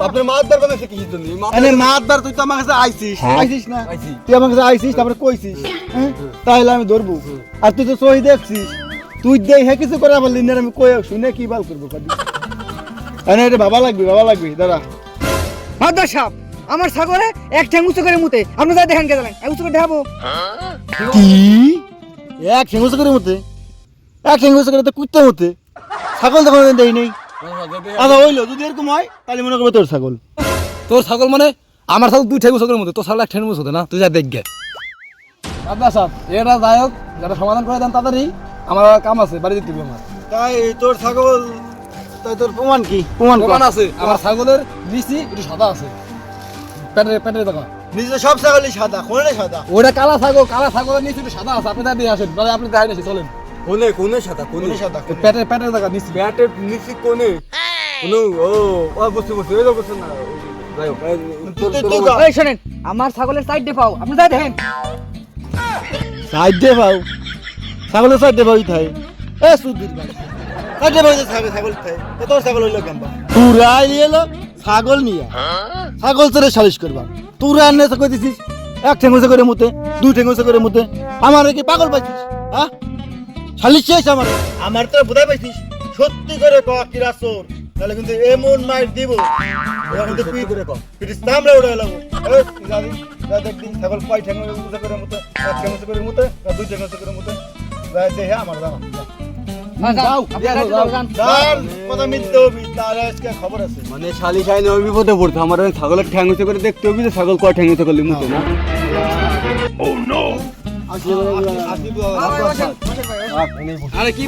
আপনার মাতবার কথা কি কিছু নেই এনে মাতবার তুই তো আমার কাছে আইছিস না তুই আমার কাছে আইছিস তারপরে কইছিস তাহলে আমি ধরবো আর তুই তো সহি দেখছিস তুই দেখে কিছু করা বললি না আমি কই শুনে কি বাল করবো কদি এনে এটা বাবা লাগবে দাঁড়া মাদ্দার সাহেব আমার ছাগলে এক ঠ্যাং উঁচু করে মুতে আপনি যাই দেখেন কে জানেন উঁচু করে দেখাবো কি এক ঠেঙ্গুস করে মতে এক ঠেঙ্গুস করে তো কুত্তে মতে ছাগল তো কোনোদিন দেই নেই আচ্ছা হইলো যদি এরকম হয় তাহলে মনে করবো তোর ছাগল মানে আমার ছাগল দুই ঠেঙ্গু ছাগলের মধ্যে তোর ছাগল এক ঠেঙ্গু হতে না তুই যা দেখ গে আব্বা সাহেব এরা যাই হোক যারা সমাধান করে দেন তাড়াতাড়ি আমার কাম আছে বাড়ি দিতে হবে আমার তাই তোর ছাগল তাই তোর প্রমাণ কি প্রমাণ আছে আমার ছাগলের নিচি একটু সাদা আছে পেটের দেখা নিজে সব ছাগলই সাদা কোনে সাদা ওটা কালা ছাগলের নিচে একটু সাদা আছে আপনি তাই দিয়ে আসেন মানে আপনি দেখাই নিয়েছি চলেন কোনে সাদা পেটের দেখা নিচি ব্যাটের নিচে কোনে কোনে ও বুঝতে ওই তো বুঝছ না যাই হোক এই শুনেন আমার ছাগলের সাইডে পাও আপনি যাই দেখেন সাইডে পাও ছাগলের সাইডে পাই থাই এ সুধীর ভাই সাইডে পাই ছাগল থাই তোর ছাগল হইলো কেমবা তুরা এলো ছাগল নিয়া ছাগল চরে সালিশ করবা তুরা এনে কই দিছিস এক ঠেঙ্গুসে করে মুতে দুই ঠেঙ্গুসে করে মুতে আমার কি পাগল পাইছিস হ্যাঁ সালিশ শেষ আমার তো বোঝাই পাইছিস সত্যি করে ক কিরা চোর তাহলে কিন্তু এমন মাইর দিব এখন তো তুই করে ক তুই সামনে উড়ে এলাম এই যাবি যা দেখবি ছাগল কয় ঠেঙ্গুসে করে মুতে এক ঠেঙ্গুসে করে মুতে আর দুই ঠেঙ্গুসে করে মুতে যাই দেখে আমার জানা যাও যান কথা মিথ্যে হবি তাহলে আজকে খবর আছে মানে শালি শাইনে ওই বিপদে পড়তো আমার ছাগলের ঠ্যাং উঁচু করে দেখতে হবে যে ছাগল কয় ঠ্যাং উঁচু করলে মুতে না আরে কি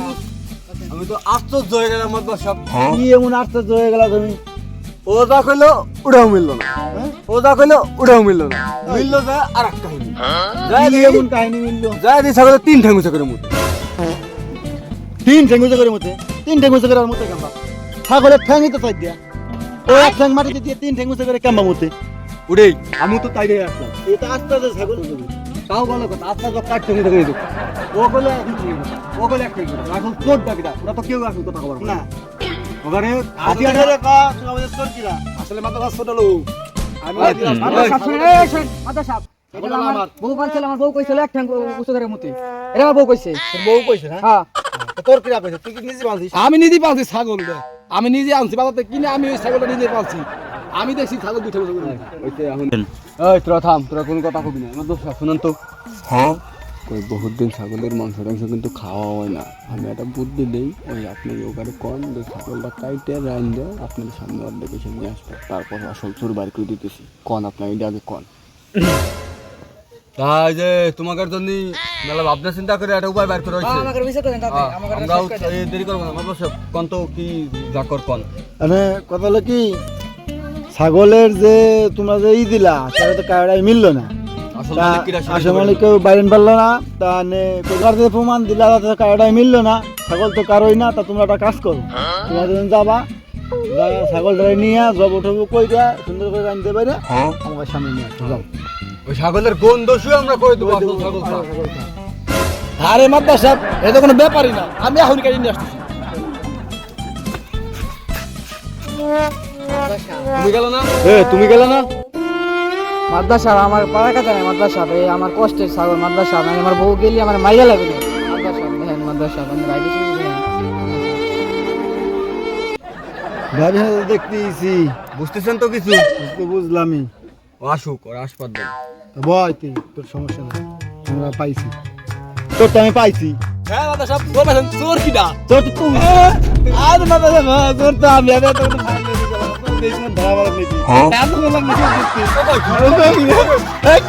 আমি তো আশ্চর্য হয়ে গেলাম আমার সব কি এমন আশ্চর্য হয়ে গেল তুমি ও যা কইলো ওটাও মিললো না ও যা কইলো ওটাও মিললো না মিললো যা আর একটা হইলো কি এমন কাহিনী মিললো যা দিয়ে ছাগলের তিন ঠ্যাং উঁচু করে মুতে তিন ঠেঙ্গুসে করে মতে তিন ঠেঙ্গুসে করে মতে কাম্বা ছাগলের ঠ্যাংই তো চাই দিয়া ও এক ঠ্যাং মাটিতে দিয়ে তিন ঠেঙ্গুসে করে কাম্বা মতে উড়েই আমি তো তাই দিয়ে আসলাম এটা আস্তে আস্তে ছাগল তাও ভালো কথা আস্তে আস্তে কাট ঠ্যাং উঁচু করে দিত ও কইলো ও কইলো এক ঠ্যাং এখন চোর ডাকিটা ওরা তো কেউ আসল কথা খবর না ওখানে আদি ধরে কা তুমি আমাদের চোর কিলা আসলে মাথা কাজ ছোট লোক আমি মাদ্দার সাহেব শুনেন এই শুনেন মাদ্দার সাহেব এটা আমার বউ বলছিল আমার বউ কইছিল এক ঠ্যাং উঁচু করে মুতে এটা আমার বউ কইছে তোর বউ কইছে না হ্যাঁ তোর কিরা কইছে তুই কি নিজে বাঁধিস আমি নিজে পালছি ছাগল আমি নিজে আনছি বাজার কিনে আমি ওই ছাগলটা নিজে পালছি আমি দেখছি ছাগল দুটো ওইতে এখন এই তোরা থাম তোরা কোনো কথা কবি না আমার দোষ শুনুন তো হ্যাঁ ওই বহুত দিন ছাগলের মাংস টাংস কিন্তু খাওয়া হয় না আমি একটা বুদ্ধি দিই ওই আপনি ওখানে কন যে ছাগলটা কাইটে রাইন দেয় আপনার সামনে অর্ধেক এসে নিয়ে আসবে তারপর আসল চোর বাইর করে দিতেছি কন আপনার এটা আগে কন তাই যে তোমাদের জন্য মেলা ভাবনা চিন্তা করে একটা উপায় বাইর করে হয়েছে আমাকে বিচার করেন তাতে আমাকে আমরাও দেরি করবো না বাবা সব কন তো কি যা কর কন মানে কথা হলো কি ছাগলের যে তোমরা যে ই দিলা তাহলে তো কারোটাই মিললো না আসলে মানে কেউ বাইরেন পারলো না তা প্রমাণ দিলা তাতে কারোটাই মিললো না ছাগল তো কারোই না তা তোমরা একটা কাজ করো তোমরা যখন যাবা ছাগলটা নিয়ে জব উঠবো কইরা সুন্দর করে রাখতে পারে আমার সামনে নিয়ে আসো যাও ওই ছাগলের গন্ধ শুয়ে আমরা করে দেবো আসল ছাগল আরে মাদ্দার সাহেব এটা কোনো ব্যাপারই না আমি এখন কাজে নিয়ে আসতেছি তুমি গেল না তুমি গেলে না মাদ্দার সাহেব আমার পাড়ার কাছে নাই মাদ্দার সাহেব এই আমার কষ্টের ছাগল মাদ্দার সাহেব আমি আমার বউ গেলি আমার মাইয়া লাগবে মাদ্দার সাহেব দেখেন মাদ্দার সাহেব আমি বাইরে চলে যাই ভাবি দেখতেছি বুঝতেছেন তো কিছু বুঝলামই আসুক ওর আসপাত দেন বয় তুই তোর সমস্যা নাই আমরা পাইছি তোর তো আমি পাইছি হ্যাঁ মাদ্দার সাহেব তোর পাশেন চোর কিডা তোর তো তুই আর না দাদা তোর তো আমি আগে তো ভাই নেই ধরা বড় নেই এত বললাম না এই